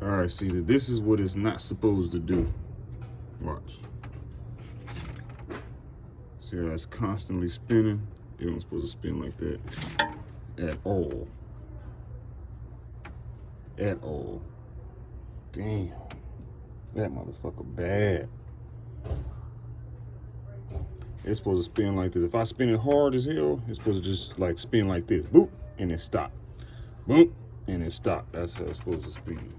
All right, see, this is what it's not supposed to do. Watch. See how it's constantly spinning? It don't supposed to spin like that at all. At all. Damn. That motherfucker bad. It's supposed to spin like this. If I spin it hard as hell, it's supposed to just like spin like this. Boop, and it stop. Boop, and it stop. That's how it's supposed to spin.